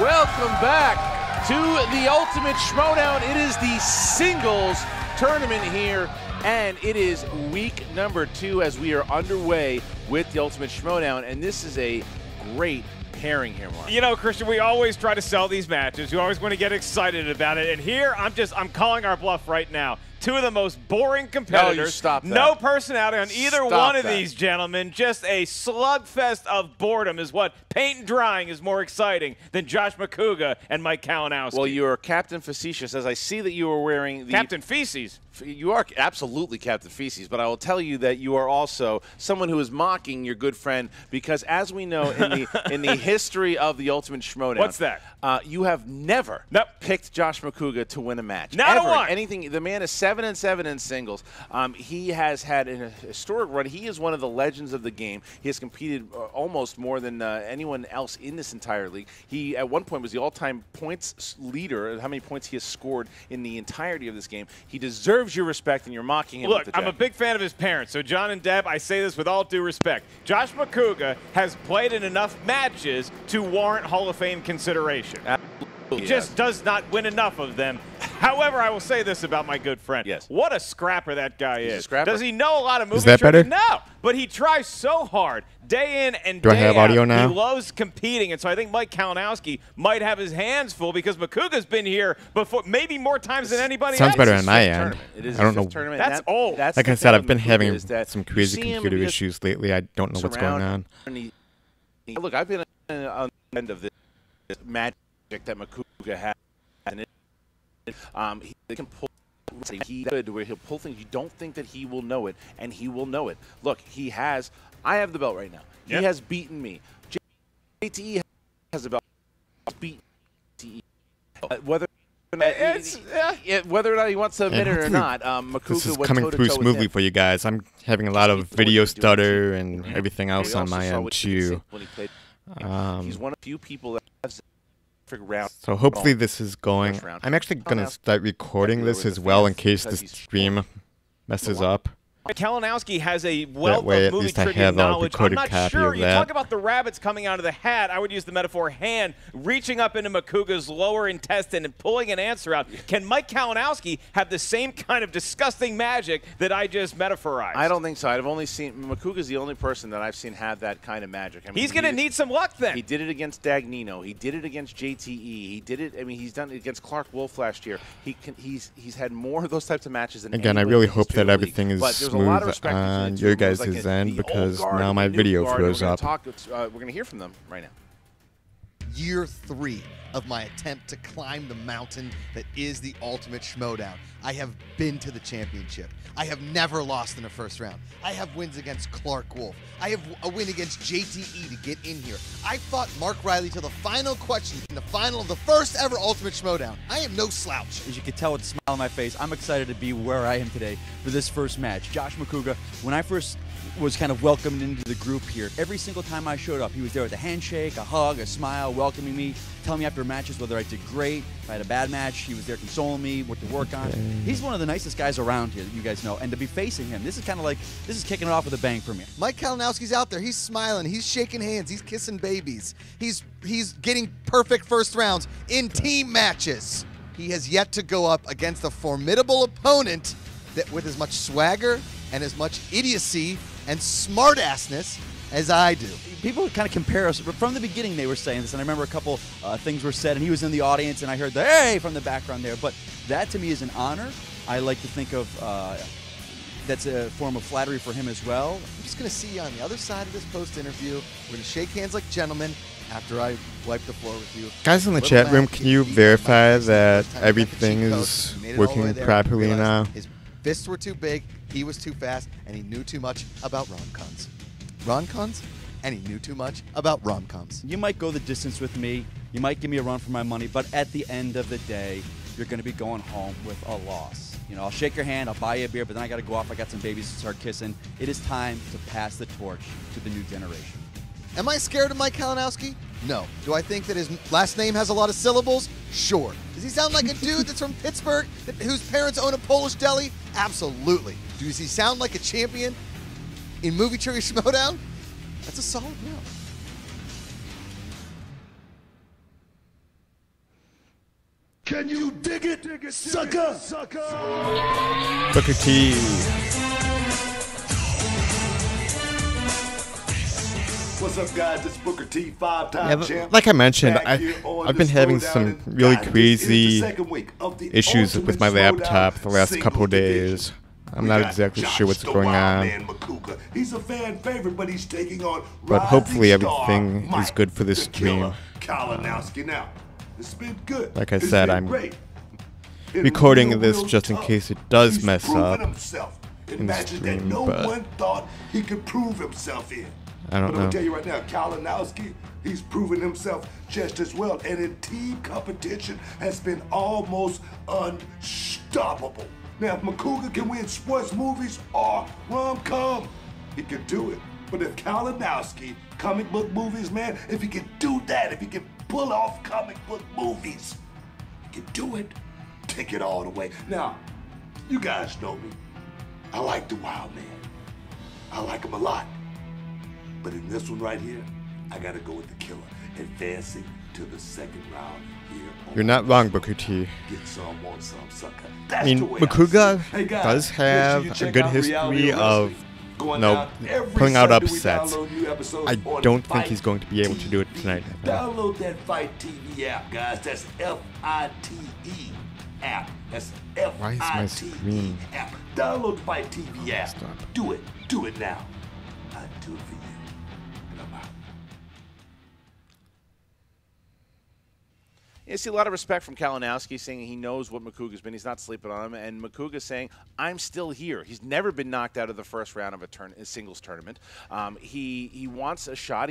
Welcome back to the Ultimate Schmoedown. It is the singles tournament here, and it is week number 2 as we are underway with the Ultimate Schmoedown, and this is a great pairing here, Mark. You know, Christian, we always try to sell these matches. We always want to get excited about it, and here I'm calling our bluff right now. Two of the most boring competitors. No personality on either one of these gentlemen. Just a slugfest of boredom is what paint and drying is more exciting than Josh Macuga and Mike Kalinowski. Well, you are Captain Facetious, as I see that you are wearing the Captain Feces. You are absolutely Captain Feces, but I will tell you that you are also someone who is mocking your good friend, because as we know in the history of the Ultimate Schmoedown, what's that? You have never picked Josh Macuga to win a match. Not ever. a one. Anything. The man is 7-7 in singles. He has had a historic run. He is one of the legends of the game. He has competed almost more than anyone else in this entire league. He at one point was the all-time points leader. How many points he has scored in the entirety of this game. He deserves your respect, and you're mocking him. Look, I'm a big fan of his parents. So John and Deb, I say this with all due respect. Josh Macuga has played in enough matches to warrant Hall of Fame consideration. Absolutely, he just does not win enough of them. However, I will say this about my good friend. Yes. What a scrapper that guy is. He's a scrapper. Does he know a lot of movie Is that trivia? better? No, but he tries so hard, day in and Do I day have out. audio now? He loves competing, and so I think Mike Kalinowski might have his hands full because Macuga's been here before, maybe more times than anybody Sounds else. better on my end. It is I don't know. tournament. That's old. Like I said, I've been having some crazy computer issues lately. I don't know what's going on. Look, I've been on the end of this magic that Macuga has. And he can pull. He good where he'll pull things. You don't think that he will know it, and he will know it. Look, he has. I have the belt right now. Yep. He has beaten me. JTE has the belt. Beat JTE. Whether or not he wants to admit it or not, Macuga this is went coming through toe-to-toe with smoothly him. for you guys. I'm having a lot of video stutter and everything else on my end too. He's one of the few people that has round. So hopefully this is going. I'm actually going to start recording this as well in case the stream messes up. Kalinowski has a wealth of at movie least I trivia have a knowledge. I'm recorded not copy sure. of You that. talk about the rabbits coming out of the hat. I would use the metaphor hand reaching up into Macuga's lower intestine and pulling an answer out. Can Mike Kalinowski have the same kind of disgusting magic that I just metaphorized? I don't think so. I've only seen Macuga's the only person that I've seen have that kind of magic. I mean, he's going to need some luck then. He did it against Dagnino. He did it against JTE. He did it. I mean, he's done it against Clark Wolf last year. He's had more of those types of matches than again. I really hope that everything is smooth on your guys' end, because now my video froze up. We're going to hear from them right now. Year 3 of my attempt to climb the mountain that is the Ultimate Schmoedown. I have been to the championship. I have never lost in a first round. I have wins against Clark Wolf. I have a win against JTE to get in here. I fought Mark Riley to the final question in the final of the first ever Ultimate Schmoedown. I am no slouch. As you can tell with the smile on my face, I'm excited to be where I am today for this first match. Josh Macuga, when I first was kind of welcomed into the group here, every single time I showed up, he was there with a handshake, a hug, a smile, welcoming me, telling me after matches whether I did great, if I had a bad match, he was there consoling me, what to work on. He's one of the nicest guys around here, you guys know, and to be facing him, this is kind of like, this is kicking it off with a bang for me. Mike Kalinowski's out there. He's smiling. He's shaking hands. He's kissing babies. He's getting perfect first rounds in team matches. He has yet to go up against a formidable opponent that with as much swagger and as much idiocy and smartassness as I do. People kind of compare us. From the beginning, they were saying this, and I remember a couple things were said, and he was in the audience, and I heard the hey from the background there. But that, to me, is an honor. I like to think of that's a form of flattery for him as well. I'm just going to see you on the other side of this post-interview. We're going to shake hands like gentlemen after I wipe the floor with you. Guys in the chat room, can you verify that everything is working properly now? His fists were too big, he was too fast, and he knew too much about rom-coms. Rom-coms? And he knew too much about rom-coms. You might go the distance with me. You might give me a run for my money, but at the end of the day, you're going to be going home with a loss. You know, I'll shake your hand, I'll buy you a beer, but then I got to go off. I got some babies to start kissing. It is time to pass the torch to the new generation. Am I scared of Mike Kalinowski? No. Do I think that his last name has a lot of syllables? Sure. Does he sound like a dude that's from Pittsburgh whose parents own a Polish deli? Absolutely. Does he sound like a champion in Movie Trivia Schmoedown? That's a solid no. Can you dig it, sucker? Booker T. What's up, guys? It's Booker T, five-time champ. Like I mentioned, I've been having some really crazy issues with my laptop the last couple of days. I'm not exactly sure what's going on. He's a fan favorite, but he's taking on but hopefully everything is good for this stream. Kalinowski. Now, it's been good. Like I said, I'm recording this just in case it does mess up in the stream, no but one thought he could prove himself in. I don't but I'm know. gonna tell you right now, Kalinowski, he's proven himself just as well, and in team competition has been almost unstoppable. Now, if Macuga can win sports movies or rom-com, he can do it. But if Kalinowski, comic book movies, man, if he can do that, if he can pull off comic book movies, he can do it. Take it all the way. Now, you guys know me. I like the Wild Man. I like him a lot. But in this one right here, I gotta go with the killer, advancing to the second round here. You're not wrong, Booker T. Get some, want some, sucker. I mean, Macuga does have a good history of pulling out upsets. I don't think he's going to be able to do it tonight. Download that Fight TV app, guys. That's F-I-T-E app. That's F-I-T-E app. Download the Fight TV app. Stop. Do it. Do it now. I'd do it for you. You see a lot of respect from Kalinowski, saying he knows what Macuga's been. He's not sleeping on him. And Macuga saying, I'm still here. He's never been knocked out of the first round of a singles tournament. He wants a shot.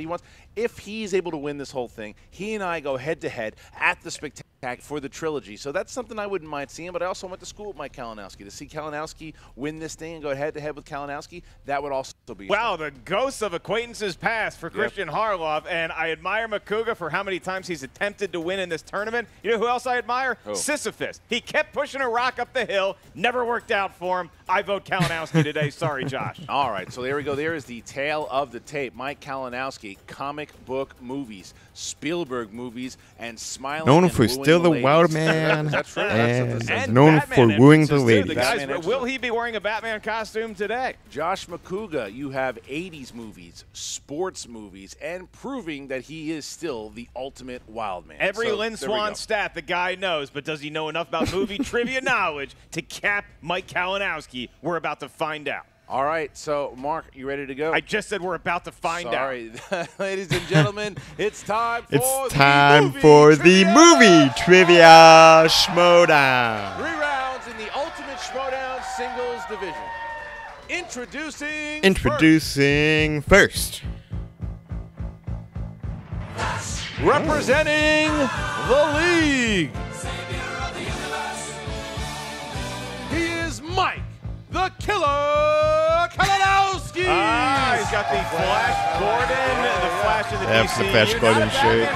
If he's able to win this whole thing, he and I go head-to-head at the Spectacular for the trilogy. So that's something I wouldn't mind seeing. But I also went to school with Mike Kalinowski. To see Kalinowski win this thing and go head-to-head with Kalinowski, that would also be wow, the ghosts of acquaintances past for Christian Harloff. And I admire Macuga for how many times he's attempted to win in this tournament. You know who else I admire? Who? Sisyphus. He kept pushing a rock up the hill. Never worked out for him. I vote Kalinowski today. Sorry, Josh. All right, so there we go. There is the tale of the tape. Mike Kalinowski, comic book movies, Spielberg movies, and smiling. Known for still the wild man. That's right. And known for wooing the ladies. Will he be wearing a Batman costume today? Josh Macuga, you have 80s movies, sports movies, and proving that he is still the ultimate wild man. Every Lynn Swan stat the guy knows, but does he know enough about movie trivia knowledge to cap Mike Kalinowski? We're about to find out. All right, so Mark, you ready to go? I just said we're about to find out. Sorry, ladies and gentlemen, it's time for the Movie Trivia Schmoedown. 3 rounds in the Ultimate Schmoedown Singles Division. Introducing first. Representing the league, he is Mike the Killer Kalinowski. He's got the Flash Gordon, the Flash in the DC. The Flash Gordon shirt.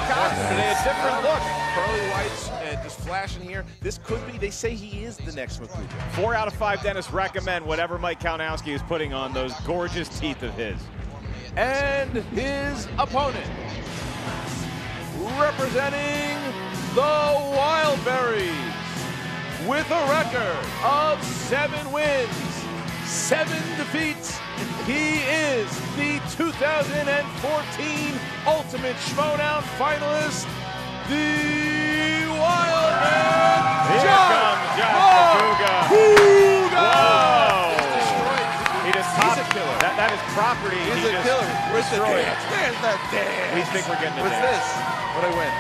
Today, a different look. Pearly whites and just flashing here. This could be, they say he is the next Macuga. 4 out of 5 dentists recommend whatever Mike Kalinowski is putting on those gorgeous teeth of his. And his opponent, representing the Wildberries, with a record of 7 wins, 7 defeats, he is the 2014 Ultimate Schmoedown finalist, the Wildman, Josh Macuga. Whoa! He just topped. He's a killer. That is property. He's a killer. Where's the dance? There's the dance. We think we're getting the dance. What's this? What'd I win?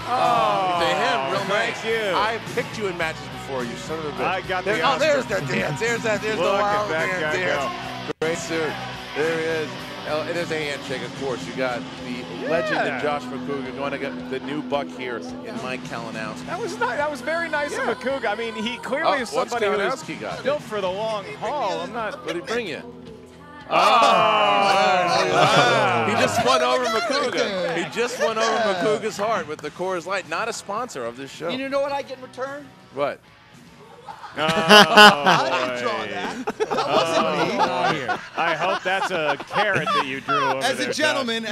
Oh, to him, real nice. Thank you. I picked you in matches before, you son of a bitch. I got the Oh, there's the dance. There's the Wild Man dance. Great suit. There he is. It is a handshake, of course. You got the legend in Josh Macuga going to get the new buck here in Mike Kalinowski. That was nice. That was very nice of Macuga. I mean, he clearly is somebody who is built for the long haul. I'm not. What did he bring you? Oh! He just won over Macuga. He just won over Macuga's heart with the Coors Light. Not a sponsor of this show. You know what I get in return? What? I didn't draw that. That wasn't me. I hope that's a carrot that you drew over As there, a gentleman,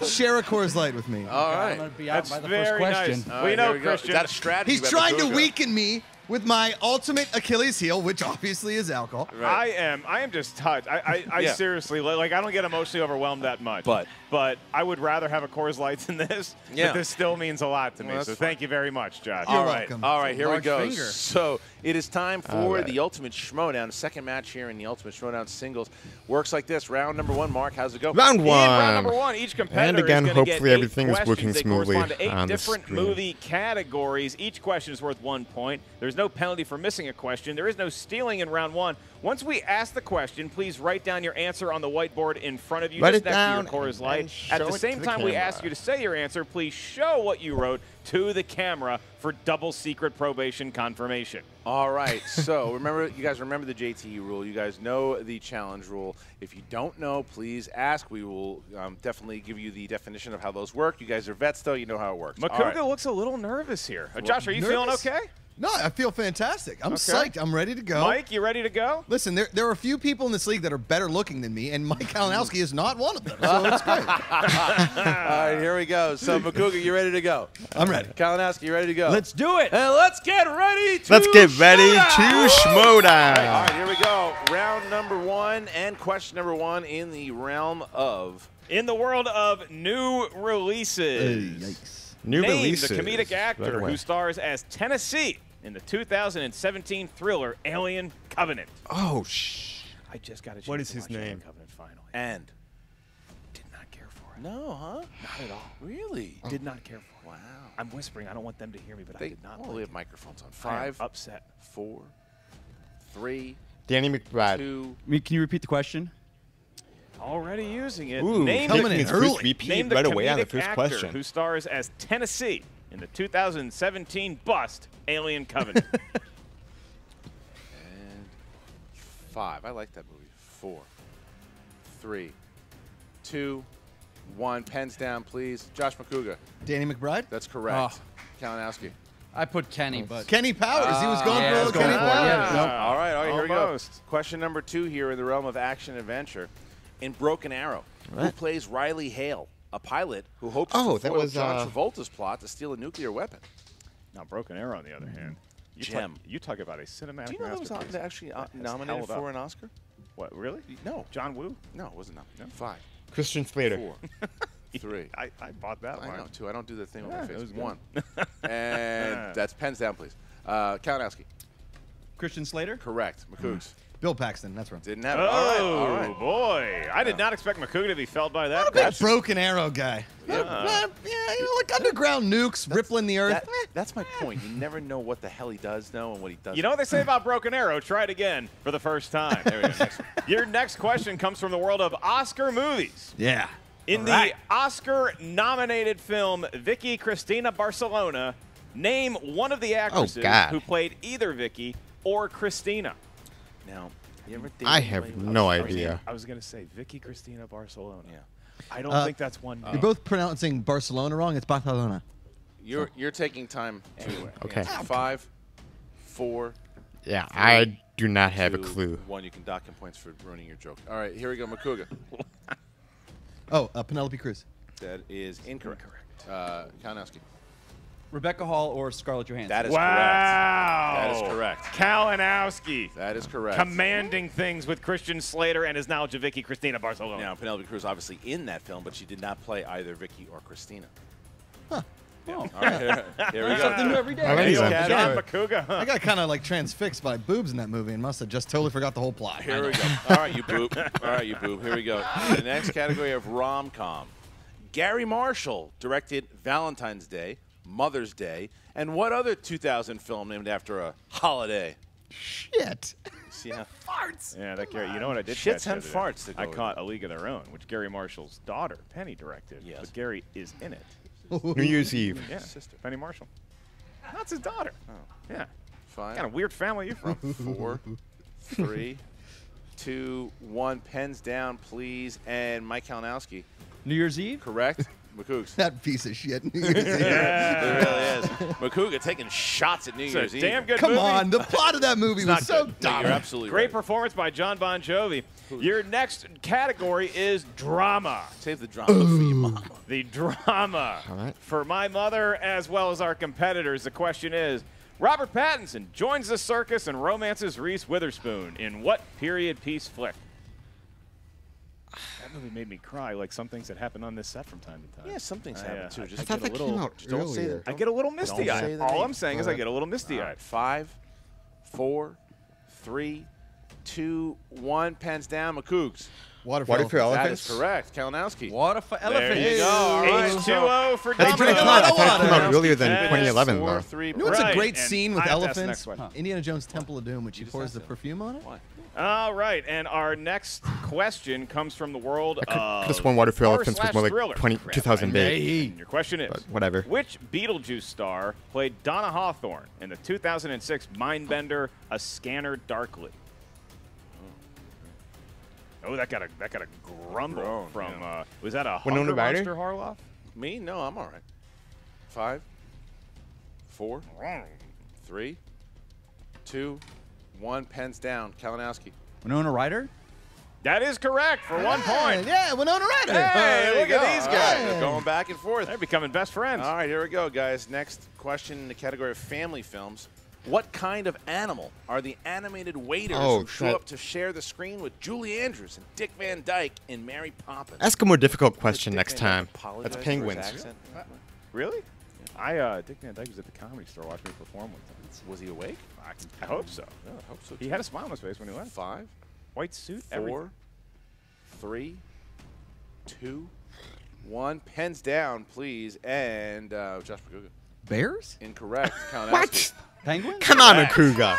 share a Coors Light with me. All right. I'm going to be out That's by the very first question. nice. We know, Is Christian. that a strategy? He's trying to weaken me with my ultimate Achilles heel, which obviously is alcohol. Right. I am just touched. I seriously, like, I don't get emotionally overwhelmed that much. But I would rather have a Coors Light than this. Yeah. But this still means a lot to me. Well, So that's thank you very much, Josh. You're All right. welcome. All right, here we Large go. finger. So it is time for the Ultimate Schmoedown, second match here in the Ultimate Schmoedown singles. Works like this. Round number 1, Mark, how's it go? Round In 1. round number 1, each competitor And again, is going to get hopefully 8 everything is working questions. They smoothly correspond to 8 on the different screen. movie categories. Each question is worth 1 point. There's no penalty for missing a question. There is no stealing in round 1. Once we ask the question, please write down your answer on the whiteboard in front of you, Write just it next down to your Coors and Light. show At the it same to the time we camera. ask you to say your answer, please show what you wrote to the camera for double secret probation confirmation. All right, so you guys remember the JTE rule. You guys know the challenge rule. If you don't know, please ask. We will definitely give you the definition of how those work. You guys are vets, though. You know how it works. All Macuga right. looks a little nervous here. Josh, are you feeling nervous? okay? No, I feel fantastic. I'm Okay. psyched. I'm ready to go. Mike, you ready to go? Listen, there are a few people in this league that are better looking than me, and Mike Kalinowski is not one of them, so it's great. All right, here we go. So, Macuga, you ready to go? I'm ready. Kalinowski, you ready to go? Let's do it. And let's get ready to Let's get ready to Schmoedown. Schmoedown. All right, here we go. Round number 1 and question number 1 in the realm of... In the world of new releases. Yikes. New Name releases. the comedic Right actor away. who stars as Tennessee in the 2017 thriller Alien Covenant. Oh, I just got a chance What is to his watch Alien name? Covenant finally. And... Did not care for it. No, huh? Not at all. Really? Did not care for it. Wow. I'm whispering. I don't want them to hear me, but I did not. we like have it. microphones on. I am 5, upset. 4, 3, Danny McBride. 2... Can you repeat the question? Already using it. Ooh, Name coming the, in it's early. first repeat name the right away on the comedic first actor question. who stars as Tennessee in the 2017 bust Alien Covenant. And 5. I like that movie. 4, 3, 2, 1. Pens down, please. Josh Macuga. Danny McBride? That's correct. Kalinowski. I put Kenny, but Kenny Powers. He was going yeah, for a I was little going Kenny for it, Powers. yeah. Nope. All right, here we go. Almost. Question number 2 here in the realm of action adventure. In Broken Arrow, who plays Riley Hale, a pilot who hopes to that foil was, John Travolta's plot to steal a nuclear weapon? Now, Broken Arrow, on the other hand, you talk about a cinematic Do you know that was masterpiece. actually Has nominated held up. for an Oscar? What, really? No. John Woo? No, it wasn't nominated. 5, Christian Slater. 4, 3. I bought that I one. know, 2. I don't do the thing with Yeah, my it face. was good. 1. And that's pens down, please. Kalinowski. Christian Slater? Correct. McCougs. Bill Paxton. That's right. Didn't have it. Oh, All right. boy. I did not expect Macuga to be felled by that. Big Broken Arrow guy. Yeah. Like underground nukes rippling the earth. That's my point. You never know what the hell he does know and what he doesn't. You know what they say about Broken Arrow? Try it again for the first time. There we go. Next one. Your next question comes from the world of Oscar movies. Yeah. In the Oscar-nominated film Vicky Cristina Barcelona, name one of the actresses who played either Vicky or Cristina. Now, you ever I have no idea. I was going to say Vicky Cristina Barcelona. Yeah. I don't think that's one name. You're both pronouncing Barcelona wrong. It's Barcelona. You're taking time anyway. Okay. 5, 4. Yeah, I do not have a 2, clue. 1. You can dock him points for ruining your joke. All right, here we go. Macuga. Penelope Cruz. That is incorrect. Kalinowski. Rebecca Hall or Scarlett Johansson? That is Wow. correct. That is correct. Kalinowski. That is correct. Commanding things with Christian Slater and his knowledge of Vicky Cristina Barcelona. Now, Penelope Cruz obviously in that film, but she did not play either Vicky or Christina. Oh. All right, here we Something new go. every day. Amazing. Hey, John Macuga. I got kind of like transfixed by boobs in that movie and must have just totally forgot the whole plot. Here we go. All right, you boob. All right, you boob. Here we go. The next category of rom-com. Gary Marshall directed Valentine's Day, Mother's Day, and what other 2000 film named after a holiday? Shit. See how Farts. Yeah, that Gary. You know what I did? Shits catch and the other day? farts to go I with caught A League of Their Own, which Gary Marshall's daughter Penny directed. Yes. But Gary is in it. New Year's Eve. Yeah, Sister. Penny Marshall. That's his daughter. Oh. Yeah. 5, What kind of weird family are you from? 4, 3, 2, 1. Pens down, please. And Mike Kalinowski. New Year's Eve? Correct. Macuga. That piece of shit. It really is. Macuga taking shots at New Year's Eve. Damn good Come movie. on, the plot of that movie was so dumb. You're absolutely Great right. performance by John Bon Jovi. Your next category is drama. Save the drama for your mama. The drama. All right. For my mother as well as our competitors, the question is, Robert Pattinson joins the circus and romances Reese Witherspoon in what period piece flick? That movie made me cry, like some things that happen on this set from time to time. Yeah, some things happen too. I Just thought that came out don't say earlier. that. I get a little Don't misty-eyed. say the All name. I'm saying is I get a little misty-eyed. 5, 4, 3, 2, 1. Pens down. Macuga. Water Water for That elephants. is correct. Kalinowski. Water for There elephants. you go. All right. H2O for That's pretty Domino. cool. I thought it came out earlier than Yes. 2011, 4, though. 3. You know what's Right, a great and scene with I have to ask the elephants? next one. Indiana Jones Temple of Doom, when she pours the perfume on it. Why? All right, and our next question comes from the world I could of have sworn Water for Elephants was more horror/thriller. like 2008. And your question is, But whatever. which Beetlejuice star played Donna Hawthorne in the 2006 Mindbender: A Scanner Darkly? Oh, that got a grumble Groan, from yeah. was that a Winona Hunger Ryder? Monster Harloff? Me? No, I'm all right. 5, 4, 3, 2, 1. Pens down. Kalinowski. Winona Ryder? That is correct for 1 point. Yeah, Winona Ryder. Hey, There you look at go. these All guys. right, we're going back and forth. They're becoming best friends. All right, here we go, guys. Next question in the category of family films. What kind of animal are the animated waiters who show that- up to share the screen with Julie Andrews and Dick Van Dyke in Mary Poppins? Ask a more difficult question Dick next Van Dyke time. apologize That's for his penguins. accent? Really? Dick Van Dyke was at the Comedy Store watching me perform with them. Was he awake? I hope so. Yeah, I hope so. He had a smile on his face when he left. 5, White suit, 4, 3, 2, 1. Pens down, please. And Josh Macuga. Bears? Incorrect. What? Penguins? Come on, Macuga.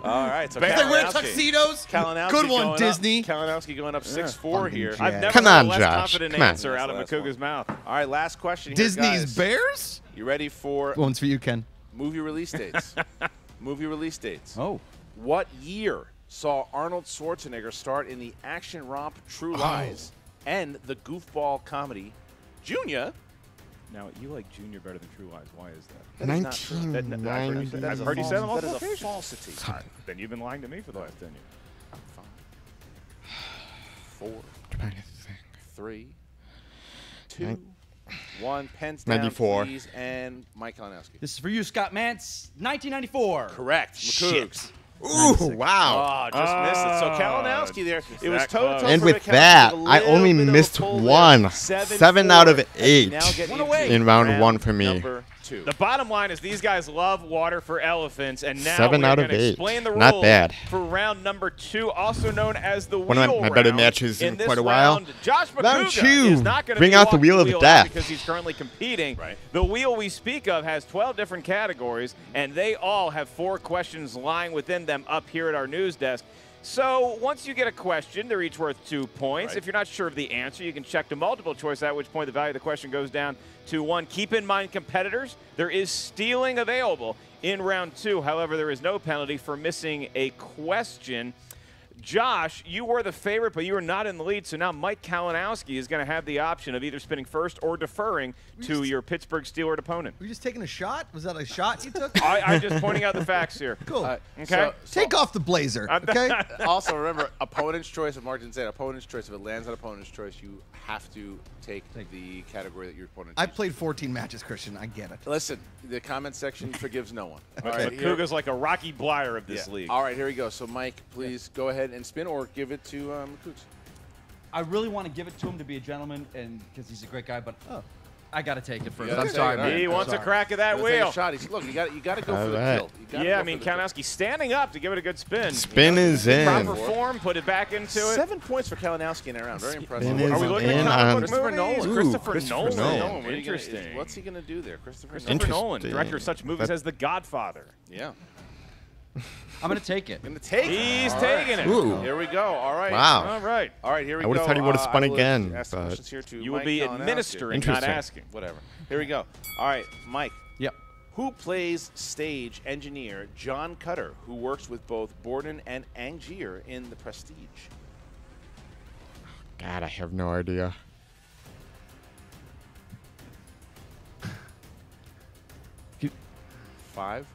All right, so They wear Kalinowski. tuxedos. Kalinowski Good one, going Disney. Up, Kalinowski going up 6-4 here. Jack. I've never Come heard on, a less Josh. confident Come on. answer out of That's Macuga's mouth. All right, last question here, Disney's guys. Bears? You ready for One's for you, Ken. movie release dates? Movie release dates. Oh. What year saw Arnold Schwarzenegger start in the action romp True Lies and the goofball comedy Junior? Now, you like Junior better than True Lies. Why is that? That is not true. I've heard 1990. you say it on That multiple is a occasions. falsity. Then you've been lying to me for the last 10 years. 4, Trying to think. 3, 2, 1. Pens down, 94. please. And Mike Kalinowski. This is for you, Scott Mance. 1994. Correct. Macuga. Ooh, wow. Oh, just missed it. So Kalinowski there. It was that toe-to-toe close. And for with Kalinowski, that, a I little only bit of a missed pull there. one. 7-4. 7 out of 8 Now getting One away. into in round 1 for me. number 2. The bottom line is these guys love water for elephants, and now 7 we're out of going to 8. explain the rules Not bad. for round number 2, also known as the One of wheel my better round. matches in this quite a while. round, Josh Round Macuga 2, is not going to bring be out the walking wheel of out death. because he's currently competing. Right. The wheel we speak of has 12 different categories, and they all have 4 questions lying within them up here at our news desk. So once you get a question, they're each worth 2 points. Right. If you're not sure of the answer, you can check to multiple choice, at which point the value of the question goes down to 1. Keep in mind, competitors, there is stealing available in round 2. However, there is no penalty for missing a question. Josh, you were the favorite, but you were not in the lead, so now Mike Kalinowski is going to have the option of either spinning first or deferring to your Pittsburgh Steelers opponent. Were you just taking a shot? Was that a shot you took? I'm just pointing out the facts here. Cool. Okay? Take off the blazer, okay? Also, remember, opponent's choice, if Mark didn't say it, opponent's choice, if it lands on opponent's choice, you have to take the category that your opponent I chooses. played 14 matches, Christian. I get it. Listen, the comment section forgives no one. All Okay, right, here- Macuga's like a Rocky Blyer of this yeah. league. All right, here we go. So, Mike, please go ahead and spin or give it to Macuga. I really want to give it to him to be a gentleman, and because he's a great guy, but I got to take it first. gotta I'm take sorry, it, all man. He right. wants a Sorry. crack at that Let's take a wheel. shot. Look, you got to go All for the right. kill. You gotta Yeah, go I mean, for the kill. Kalinowski standing up to give it a good spin. Spin is in. Proper form, put it back into it. 7 points for Kalinowski in that round. Very impressive. Spin Are we is looking at in comic on- book Christopher movies? Nolan. Ooh, Christopher Christopher Nolan. Nolan. What are you gonna- Interesting. What's he going to do there? Christopher Nolan. Christopher Nolan, Interesting. director of such movies That- as The Godfather. Yeah. I'm going to take it. Going to take it. He's All taking it. Ooh. Here we go. All right. Wow. All right. All right, here we I go. would've thought he would've spun I will again, ask the but- questions here to You will Mike be Kalinowski. administering, not Interesting. asking. Whatever. Here we go. All right, Mike. Yep. Who plays stage engineer John Cutter, who works with both Borden and Angier in The Prestige? God, I have no idea. 5.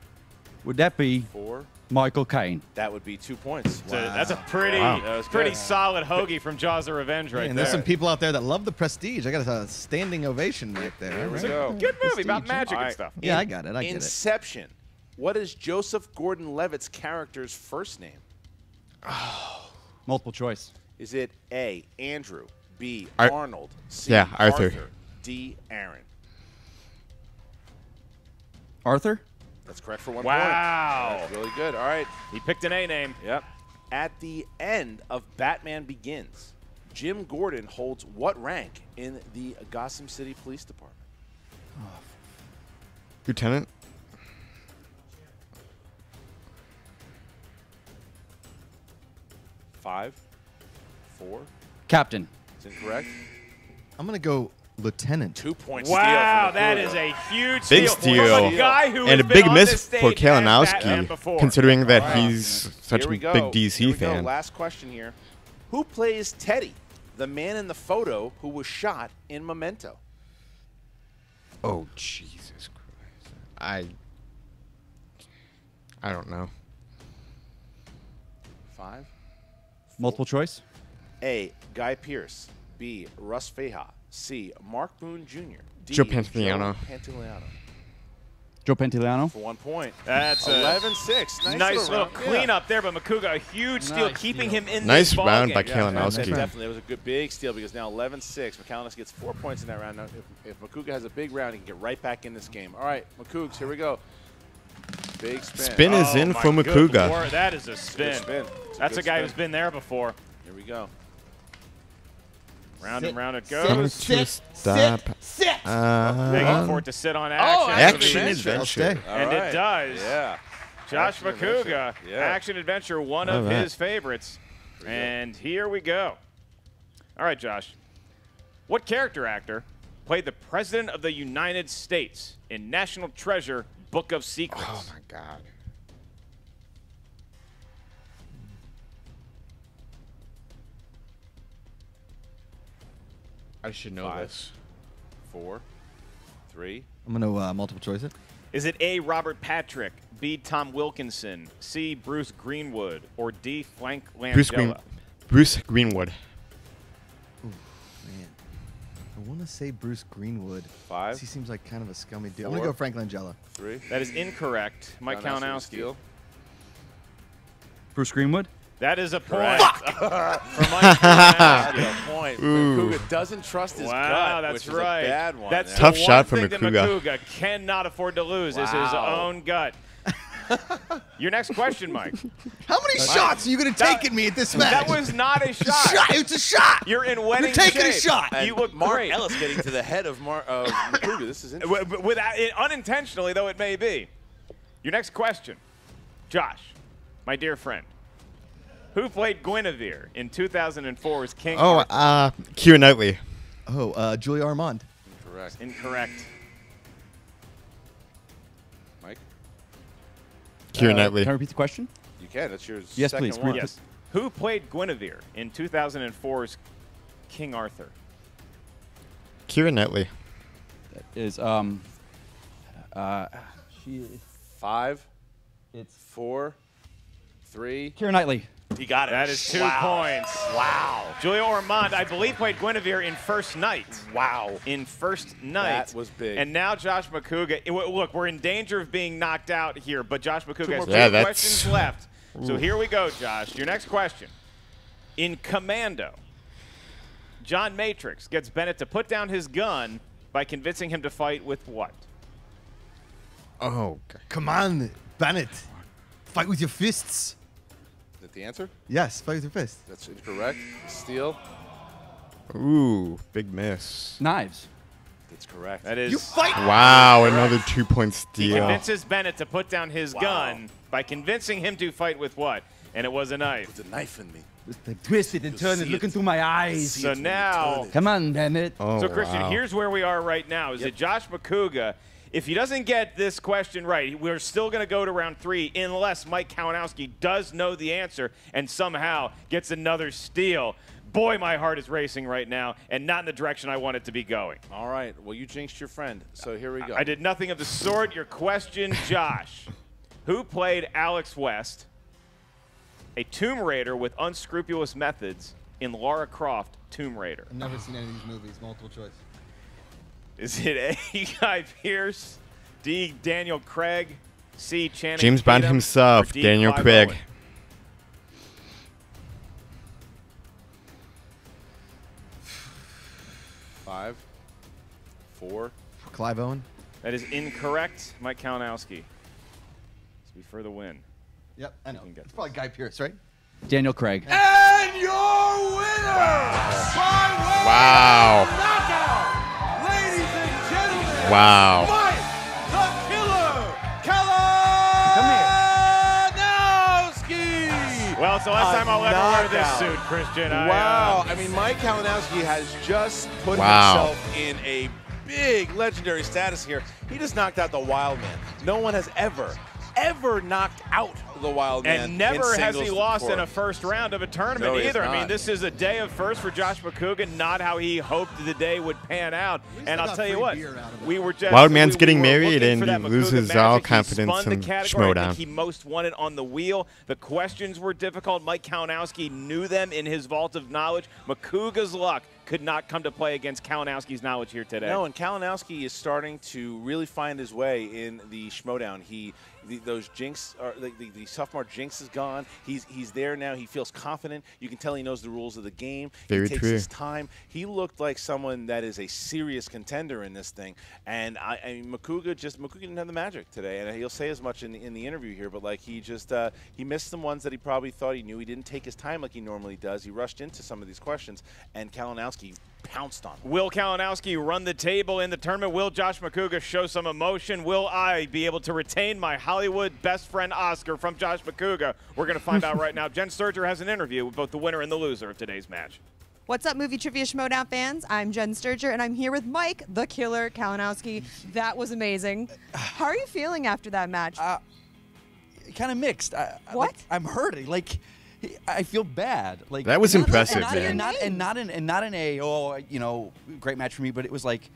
Would that be 4. Michael Caine? That would be 2 points. Wow. That's a pretty solid hoagie from Jaws of Revenge right there. And there's some people out there that love The Prestige. I got a standing ovation right there. There we go. Good movie about magic and stuff. Yeah, I got it. Inception. What is Joseph Gordon-Levitt's character's first name? Multiple choice. Is it A, Andrew, B, Ar Arnold, C, yeah, Arthur, D, Aaron? Arthur? That's correct for 1 point. Wow. That's really good. All right. He picked an A name. Yep. At the end of Batman Begins, Jim Gordon holds what rank in the Gotham City Police Department? Lieutenant. 5, 4. Captain. It's incorrect. I'm going to go Lieutenant. 2 points. Wow, that is a huge big steal. From a guy who and a has big been on miss this stage for as Kalinowski, Batman before. considering that he's such a Here we big go. DC Here we go. fan. Last question here. Who plays Teddy, the man in the photo who was shot in Memento? Oh, Jesus Christ. I don't know. 5. Multiple choice. A, Guy Pearce. B, Russ Fahey. C, Mark Boone Jr. D, Joe Pantoliano. Joe Pantoliano. For 1 point. That's 11-6. Nice little cleanup there, but Macuga, a huge steal, keeping him in nice this ball round game. by Kalinowski. Definitely, it was a good big steal because now 11-6. Kalinowski gets 4 points in that round. Now, if Macuga has a big round, he can get right back in this game. All right, Macuga, here we go. Big spin. Spin is in for Macuga. Lord, that is a spin. That's a guy who's been there before. Here we go. Round and round it goes. Sit. Big for it to sit on action. Action adventure. And it does. Yeah. Josh Macuga, Yeah. action adventure, one of his favorites. And here we go. All right, Josh. What character actor played the President of the United States in National Treasure, Book of Secrets? Oh, my God. I should know 5, this. 4, 3. I'm going to multiple choice it. Is it A, Robert Patrick, B, Tom Wilkinson, C, Bruce Greenwood, or D, Frank Langella? Bruce Greenwood. Ooh, man. I want to say Bruce Greenwood. 5. He seems like kind of a scummy dude. 4. I'm going to go Frank Langella. 3. That is incorrect. Mike Kalinowski. Bruce Greenwood. That is a point. For Mike Kalinowski. A point. Macuga doesn't trust his gut, that's which right. is a bad one. That's tough the shot one for thing that Macuga. Macuga cannot afford to lose is his own gut. Your next question, Mike. How many shots are you going to take at me at this match? That was not a shot. It's a shot. You're in wedding You're taking shape. a shot. And You look Mark great. Ellis getting to the head of Macuga. This is interesting. Without, unintentionally, though it may be. Your next question. Josh, my dear friend. Who played Guinevere in 2004's King Arthur? Keira Knightley. Oh, Julia Armand. Incorrect. Incorrect. Mike? Keira Knightley. Can I repeat the question? You can. That's your Yes, second please. one. Yes. Who played Guinevere in 2004's King Arthur? Keira Knightley. That is she. 5, It's 4, 3. Keira Knightley. He got it. That is 2 points. Wow. Julia Ormond, I believe, played Guinevere in First Night. Wow. In First Night. That was big. And now Josh Macuga. Look, we're in danger of being knocked out here, but Josh Macuga has 2 that's- questions left. So here we go, Josh. Your next question. In Commando, John Matrix gets Bennett to put down his gun by convincing him to fight with what? Oh, God. Come on, Bennett. Fight with your fists. Is that the answer? Yes, fight with your fists. That's incorrect. Steal. Ooh, big miss. Knives. That's correct. That is. You fight. Wow, another 2-point He steal. convinces Bennett to put down his gun by convincing him to fight with what? And it was a knife. Put a knife in me. Twist it and turn it. Look into my eyes. So now, Come on, Bennett. Oh, so Christian, wow. here's where we are right now. Is that Josh Macuga, if he doesn't get this question right, we're still going to go to round 3 unless Mike Kalinowski does know the answer and somehow gets another steal. boy, my heart is racing right now, and not in the direction I want it to be going. All right. Well, you jinxed your friend, so here we go. I did nothing of the sort. Your question, Josh. Who played Alex West, a Tomb Raider with unscrupulous methods, in Lara Croft Tomb Raider? I've never seen any of these movies. Multiple choice. Is it A, Guy Pearce, D, Daniel Craig, C, Channing James Bond Tatum, himself, or D, Daniel Clive Craig. Owen? 5, 4. Clive Owen. That is incorrect. Mike Kalinowski. This will be for the win. Yep, I know. can get It's probably Guy Pearce, right? Daniel Craig. And your winner by way Wow. of knockout, ladies and gentlemen, Wow. Mike the Killer Kalinowski. Well, it's the last time I'll ever wear this knockout. suit, Christian. Wow. I mean, Mike Kalinowski has just put Wow. himself in a big legendary status here. He just knocked out the Wild Man. No one has ever knocked out the Wild Man. And never in has he singles lost before. in a first round of a tournament No, he has either. I mean, not. this is a day of first for Josh Macuga, not how he hoped the day would pan out. And I'll tell you what, we were just Wild Man's we getting were married looking and for he that Macuga loses magic. all He confidence spun the in category I Schmoedown. think he most wanted on the wheel. The questions were difficult. Mike Kalinowski knew them in his vault of knowledge. Macuga's luck could not come to play against Kalinowski's knowledge here today. No, and Kalinowski is starting to really find his way in the Schmoedown. Those jinx, or the sophomore jinx is gone. He's there now. He feels confident. You can tell he knows the rules of the game. Very he takes true. his time. He looked like someone that is a serious contender in this thing. And I mean, Macuga didn't have the magic today, and he'll say as much in the interview here. But like he missed some ones that he probably thought he knew. He didn't take his time like he normally does. He rushed into some of these questions, and Kalinowski pounced on him. Will Kalinowski run the table in the tournament? Will Josh Macuga show some emotion? Will I be able to retain my Hollywood best friend Oscar from Josh Macuga? We're going to find out right now. Jen Sturger has an interview with both the winner and the loser of today's match. What's up, Movie Trivia Schmoedown fans? I'm Jen Sturger, and I'm here with Mike, the Killer Kalinowski. That was amazing. How are you feeling after that match? Kind of mixed. What? I'm hurting. Like, I feel bad. Like That was impressive, and man. not in a great match for me, but it was like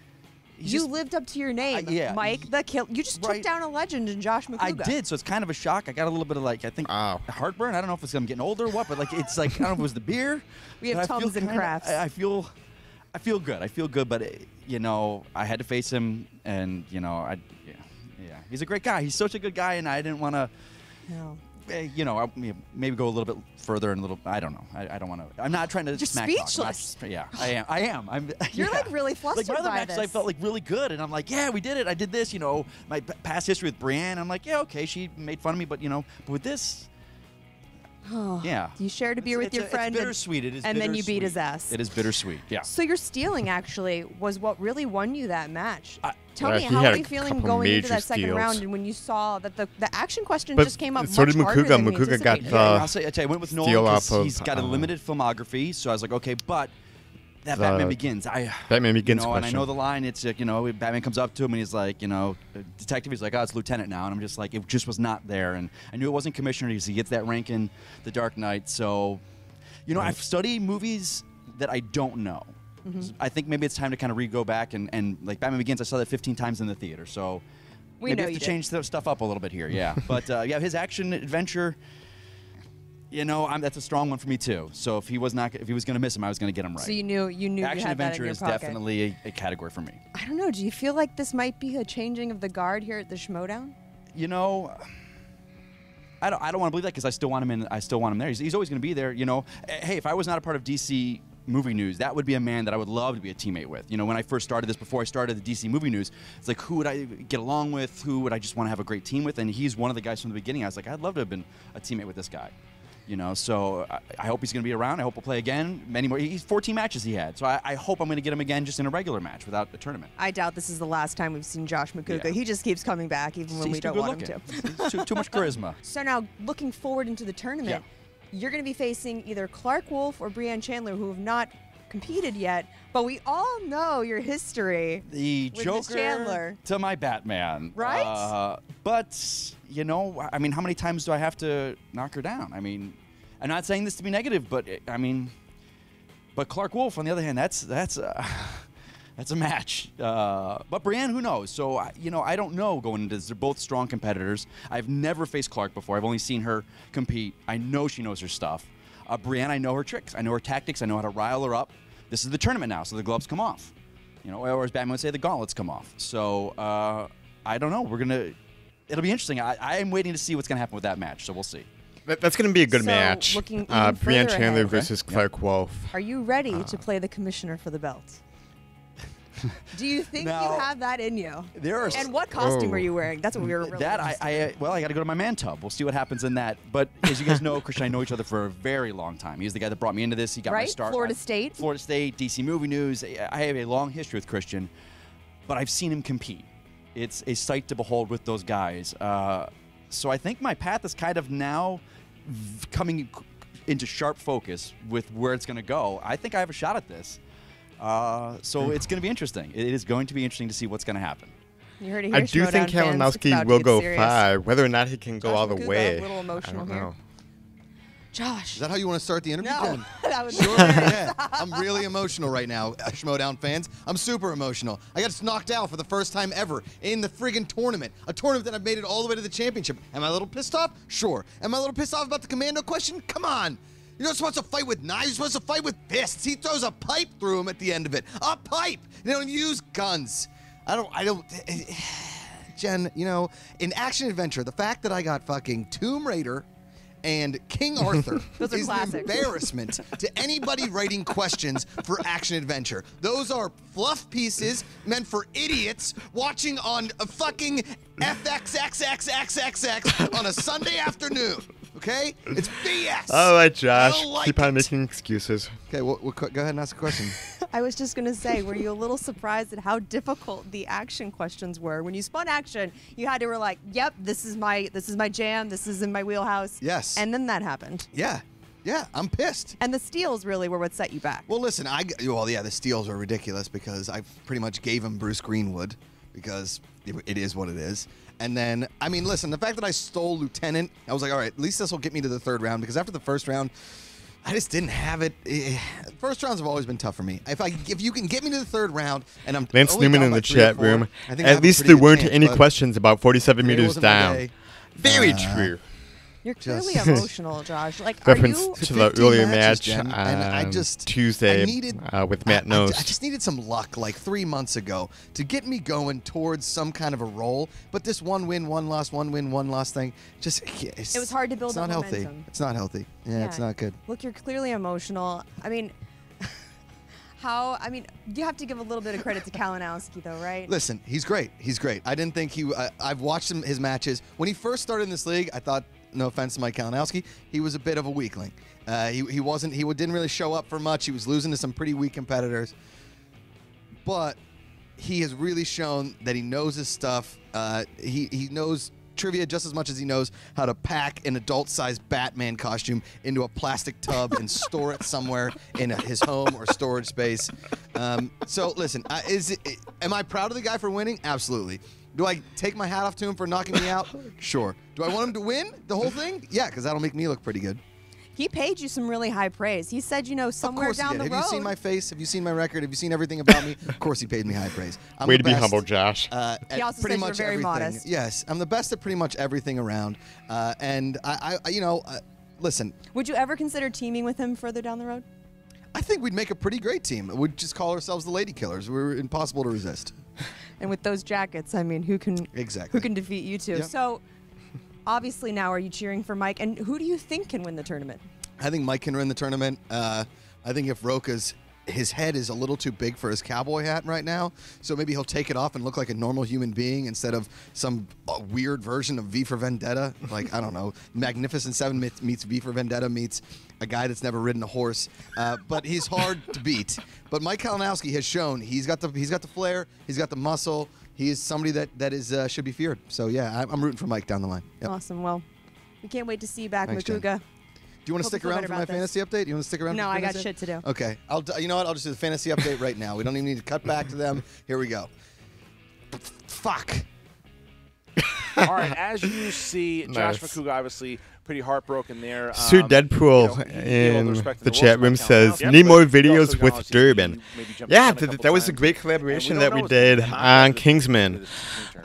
You lived up to your name, yeah. Mike the Killer. You just took down a legend in Josh Macuga. I did, so it's kind of a shock. I got a little bit of I think heartburn. I don't know if it's I'm getting older or what, but it's like I don't know if it was the beer. We have Tums and Crafts. I feel good. I feel good, but I had to face him, and yeah. He's a great guy. He's such a good guy, and I didn't want to. No. Maybe go a little bit further and a little. I don't know. I don't want to. I'm not trying to. You're smack speechless. Talk. Yeah, I am. You're like really flustered my other by matches, this. I felt like really good, and I'm like, yeah, we did it. I did this. My past history with Brienne. I'm like, yeah, okay, she made fun of me, but but with this. Yeah. You shared a beer with your friend. It's bittersweet. It is and then you beat his bittersweet. ass. It is bittersweet. Yeah. So your stealing actually was what really won you that match. Tell me, he how had are a you feeling couple going into major that second steals. round, and when you saw that the action questions But just came up so much did harder Macuga. than we Macuga got anticipated. I'll say I went with Nolan steal because off of, he's got a limited filmography, so I was like, okay, but that The Batman Begins. Batman Begins and I question. know the line. It's Batman comes up to him and he's like, detective. He's like, oh, it's lieutenant now, and I'm just like, it just was not there, and I knew it wasn't commissioner because he gets that rank in The Dark Knight. So, I've studied movies that I don't know. I think maybe it's time to kind of go back and like Batman Begins. I saw that 15 times in the theater, so maybe I have to change stuff up a little bit here. Yeah, but his action adventure. That's a strong one for me too. So if he was going to miss him, I was going to get him right. So you knew action you had that in adventure your is pocket. definitely a category for me. I don't know. Do you feel like this might be a changing of the guard here at the Schmoedown? I don't want to believe that because I still want him in. I still want him there. He's always going to be there. Hey, if I was not a part of DC Movie News, that would be a man that I would love to be a teammate with. When I first started this, before I started the DC Movie News, it's like, who would I get along with? Who would I just want to have a great team with? And he's one of the guys from the beginning. I was like, I'd love to have been a teammate with this guy. So I hope he's going to be around. I hope we'll play again. Many more. He's 14 matches he had. So I hope I'm going to get him again just in a regular match without a tournament. I doubt this is the last time we've seen Josh Macuga. Yeah. He just keeps coming back even when we don't want him to. He's too much charisma. So now, looking forward into the tournament, you're going to be facing either Clark Wolf or Brienne Chandler, who have not competed yet, but we all know your history The with Joker Miss Chandler. to my Batman. Right? But, how many times do I have to knock her down? I'm not saying this to be negative, but, But Clark Wolf, on the other hand, that's a match. But Brienne, who knows? So, I don't know going into this. They're both strong competitors. I've never faced Clark before. I've only seen her compete. I know she knows her stuff. Brienne, I know her tricks. I know her tactics. I know how to rile her up. This is the tournament now, so the gloves come off. Or as Batman would say, the gauntlets come off. So, I don't know. It'll be interesting. I am waiting to see what's going to happen with that match, so we'll see. That's going to be a good match. Brienne Chandler versus Clark Wolf. Are you ready to play the commissioner for the belt? Do you think you have that in you? And what costume are you wearing? That's what we were really I got to go to my man tub. We'll see what happens in that. But as you guys know, Christian and I know each other for a very long time. He's the guy that brought me into this. He got my start. Florida State, DC Movie News. I have a long history with Christian, but I've seen him compete. It's a sight to behold with those guys. So I think my path is kind of now coming into sharp focus with where it's going to go. I think I have a shot at this. So it's going to be interesting. It is going to be interesting to see what's going to happen. You heard it here, I do think Kalinowski will go 5. Whether or not he can go all the way, a little emotional here. Josh. Is that how you want to start the interview? No, that was sure. Yeah. I'm really emotional right now, Schmoedown fans. I'm super emotional. I got knocked out for the first time ever in the friggin' tournament. A tournament that I've made it all the way to the championship. Am I a little pissed off? Sure. Am I a little pissed off about the commando question? Come on. You're not supposed to fight with knives. You're supposed to fight with fists. He throws a pipe through him at the end of it. A pipe. They don't even use guns. I don't. Jen, in action adventure, the fact that I got fucking Tomb Raider and King Arthur is an embarrassment to anybody writing questions for action adventure. Those are fluff pieces meant for idiots watching on a fucking FXXXXXX on a Sunday afternoon. Okay? It's BS. All right, Josh. Keep on making excuses. Okay, go ahead and ask a question. I was just going to say, were you a little surprised at how difficult the action questions were? When you spun action, you had to be like, yep, this is my jam, this is in my wheelhouse. Yes. And then that happened. Yeah, I'm pissed. And the steals really were what set you back. Well, listen, the steals are ridiculous because I pretty much gave him Bruce Greenwood because it is what it is. And then, listen, the fact that I stole Lieutenant, I was like, all right, at least this will get me to the 3rd round because after the 1st round, I just didn't have it. First rounds have always been tough for me. If you can get me to the 3rd round, and I'm Lance Newman in the chat room. At least there weren't any questions about 47 meters down. Very true. You're clearly emotional, Josh. Reference to the earlier match on Tuesday with Matt Nose. I just needed some luck 3 months ago to get me going towards some kind of a roll. But this 1 win, 1 loss, 1 win, 1 loss thing, it was hard to build up momentum. Healthy. It's not healthy. Yeah, it's not good. Look, you're clearly emotional. You have to give a little bit of credit to Kalinowski, though, right? Listen, he's great. I didn't think I've watched his matches. When he first started in this league, I thought, no offense to Mike Kalinowski, he was a bit of a weakling. He didn't really show up for much. He was losing to some pretty weak competitors. But he has really shown that he knows his stuff. He knows trivia just as much as he knows how to pack an adult-sized Batman costume into a plastic tub and store it somewhere in his home or storage space. So listen, am I proud of the guy for winning? Absolutely. Do I take my hat off to him for knocking me out? Sure. Do I want him to win the whole thing? Yeah, because that'll make me look pretty good. He paid you some really high praise. He said, somewhere down the road. Have you seen my face? Have you seen my record? Have you seen everything about me? Of course he paid me high praise. Way to be humble, Josh. He also said you're very modest. Yes, I'm the best at pretty much everything around. And listen. Would you ever consider teaming with him further down the road? I think we'd make a pretty great team. We'd just call ourselves the Lady Killers. We're impossible to resist. And with those jackets, who can defeat you two? Yep. So, obviously now, are you cheering for Mike? And who do you think can win the tournament? I think Mike can win the tournament. I think if his head is a little too big for his cowboy hat right now, so maybe he'll take it off and look like a normal human being instead of some weird version of V for Vendetta. I don't know, Magnificent Seven meets V for Vendetta meets a guy that's never ridden a horse. But he's hard to beat. But Mike Kalinowski has shown he's got the flair, he's got the muscle. He is somebody that should be feared. So yeah, I'm rooting for Mike down the line. Yep. Awesome. Well, we can't wait to see you back, Macuga. Do you want to stick around for my fantasy update? You want to stick around? No, I got shit to do. Okay, you know what? I'll just do the fantasy update right now. We don't even need to cut back to them. Here we go. Fuck. All right, as you see, Josh Macuga obviously pretty heartbroken there. Sir Deadpool in the chat room says, need more videos with Durbin. Yeah, that was a great collaboration that we did on Kingsman.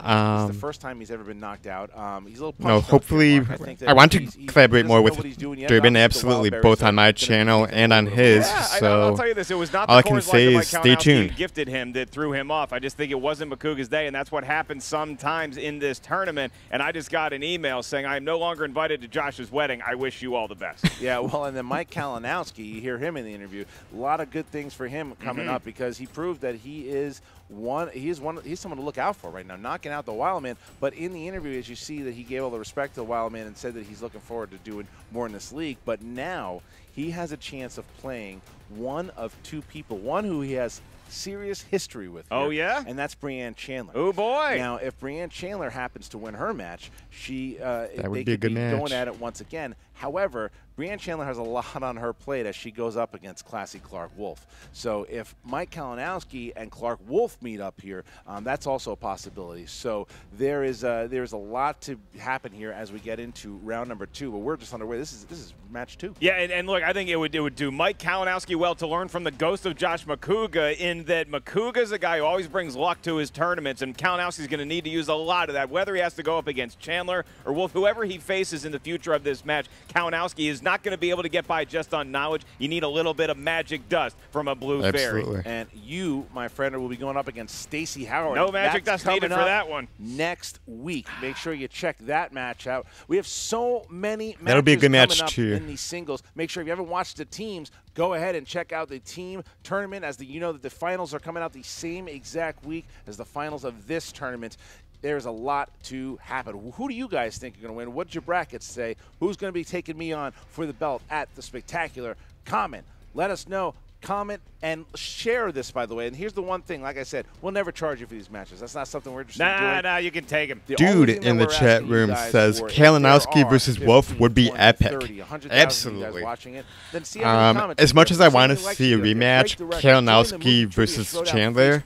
It's the first time he's ever been knocked out. He's a little no, hopefully, I want to collaborate more with Durbin, absolutely, both on my channel and on his. Yeah, so I'll tell you this: it was not all the I can say is stay tuned. Gifted him that threw him off. I just think it wasn't Macuga's day, and that's what happens sometimes in this tournament. And I just got an email saying I am no longer invited to Josh's wedding. I wish you all the best. Yeah, well, and then Mike Kalinowski, you hear him in the interview. A lot of good things for him coming up because he proved that he's someone to look out for right now, knocking out the Wild Man. But in the interview, as you see that he gave all the respect to the Wild Man and said that he's looking forward to doing more in this league. But now he has a chance of playing one of two people, one who he has serious history with. Oh, yeah? And that's Brianne Chandler. Oh, boy. Now, if Brianne Chandler happens to win her match, that would be a good match. Going at it once again. However, Brianne Chandler has a lot on her plate as she goes up against classy Clark Wolf. So if Mike Kalinowski and Clark Wolf meet up here, that's also a possibility. So there is a lot to happen here as we get into round number 2. But we're just underway. This is match 2. Yeah, and look, I think it would do Mike Kalinowski well to learn from the ghost of Josh Macuga in that Macuga's a guy who always brings luck to his tournaments, and Kalinowski's going to need to use a lot of that. Whether he has to go up against Chandler or Wolf, whoever he faces in the future of this match, Kalinowski is not going to be able to get by just on knowledge. You need a little bit of magic dust from a blue fairy. And you, my friend, will be going up against Stacey Howard. No magic dust needed for that one. Next week. Make sure you check that match out. We have so many matches That'll be a good match coming up too. In these singles. Make sure if you haven't watched the teams, go ahead and check out the team tournament as you know that the finals are coming out the same exact week as the finals of this tournament. There's a lot to happen. Who do you guys think are going to win? What did your brackets say? Who's going to be taking me on for the belt at the Spectacular? Comment. Let us know. Comment and share this, by the way. And here's the one thing, like I said, we'll never charge you for these matches. That's not something we're interested in doing. Nah, you can take them. Dude in the chat room says Kalinowski versus Wolf would be epic. Absolutely. As much as I want to see a rematch, Kalinowski versus Chandler,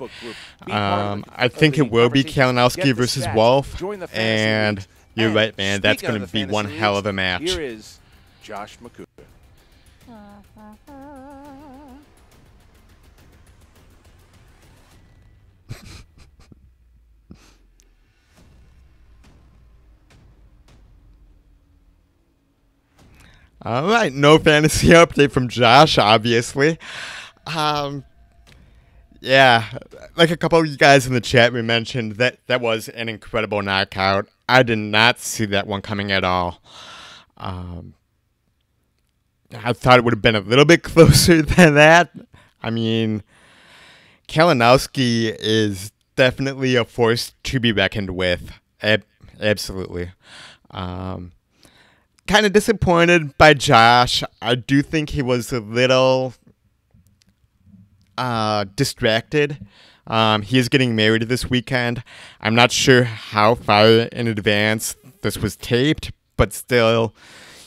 I think it will be Kalinowski versus Wolf. And you're right, man. That's going to be one hell of a match. Here is Josh Macuga. All right, no fantasy update from Josh, obviously. Yeah, like a couple of you guys in the chat room mentioned, that was an incredible knockout. I did not see that one coming at all. I thought it would have been a little bit closer than that. I mean, Kalinowski is definitely a force to be reckoned with. Absolutely. Kind of disappointed by Josh. I do think he was a little distracted. He is getting married this weekend. I'm not sure how far in advance this was taped, but still,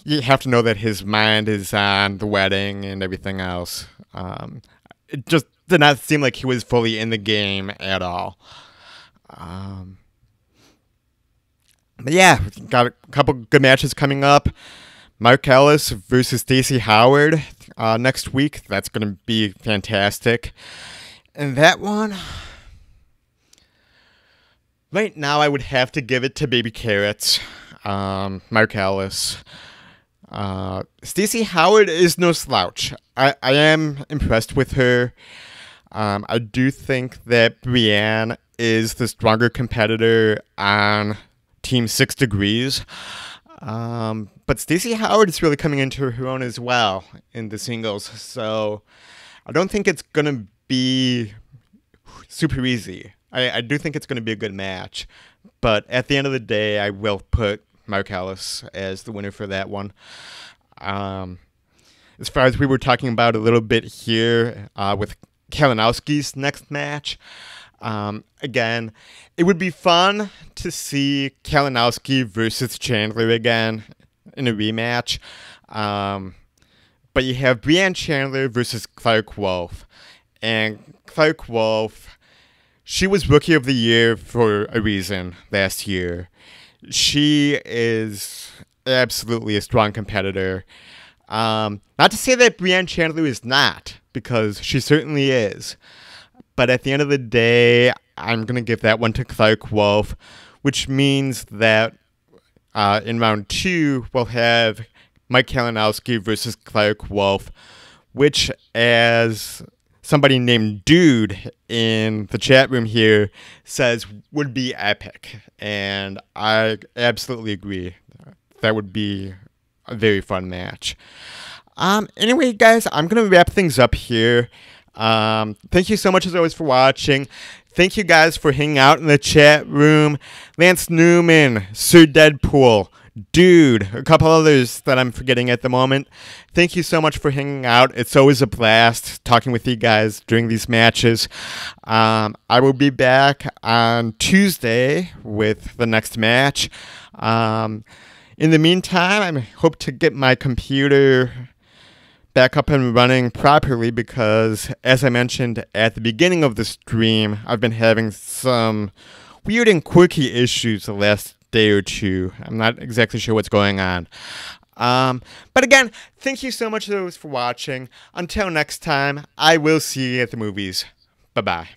you have to know that his mind is on the wedding and everything else. It just did not seem like he was fully in the game at all. But yeah, got a couple good matches coming up. Mark Ellis versus Stacey Howard next week. That's going to be fantastic. And that one, right now I would have to give it to Baby Carrots, Mark Ellis. Stacey Howard is no slouch. I am impressed with her. I do think that Brianne is the stronger competitor on Team 6 Degrees. But Stacey Howard is really coming into her own as well in the singles. So I don't think it's going to be super easy. I do think it's going to be a good match. But at the end of the day, I will put Mark Ellis as the winner for that one. As far as we were talking about a little bit here with Kalinowski's next match, again, it would be fun to see Kalinowski versus Chandler again in a rematch. But you have Brianne Chandler versus Clark Wolf. And Clark Wolf, she was Rookie of the Year for a reason last year. She is absolutely a strong competitor. Not to say that Brianne Chandler is not, because she certainly is. But at the end of the day, I'm going to give that one to Clark Wolf, which means that in round 2, we'll have Mike Kalinowski versus Clark Wolf, which, as somebody named Dude in the chat room here says, would be epic. And I absolutely agree. That would be a very fun match. Anyway, guys, I'm going to wrap things up here. Thank you so much, as always, for watching. Thank you guys for hanging out in the chat room. Lance Newman, Sir Deadpool, Dude, a couple others that I'm forgetting at the moment. Thank you so much for hanging out. It's always a blast talking with you guys during these matches. I will be back on Tuesday with the next match. In the meantime, I hope to get my computer back up and running properly because, as I mentioned at the beginning of the stream, I've been having some weird and quirky issues the last day or two. I'm not exactly sure what's going on. But again, thank you so much for watching. Until next time, I will see you at the movies. Bye-bye.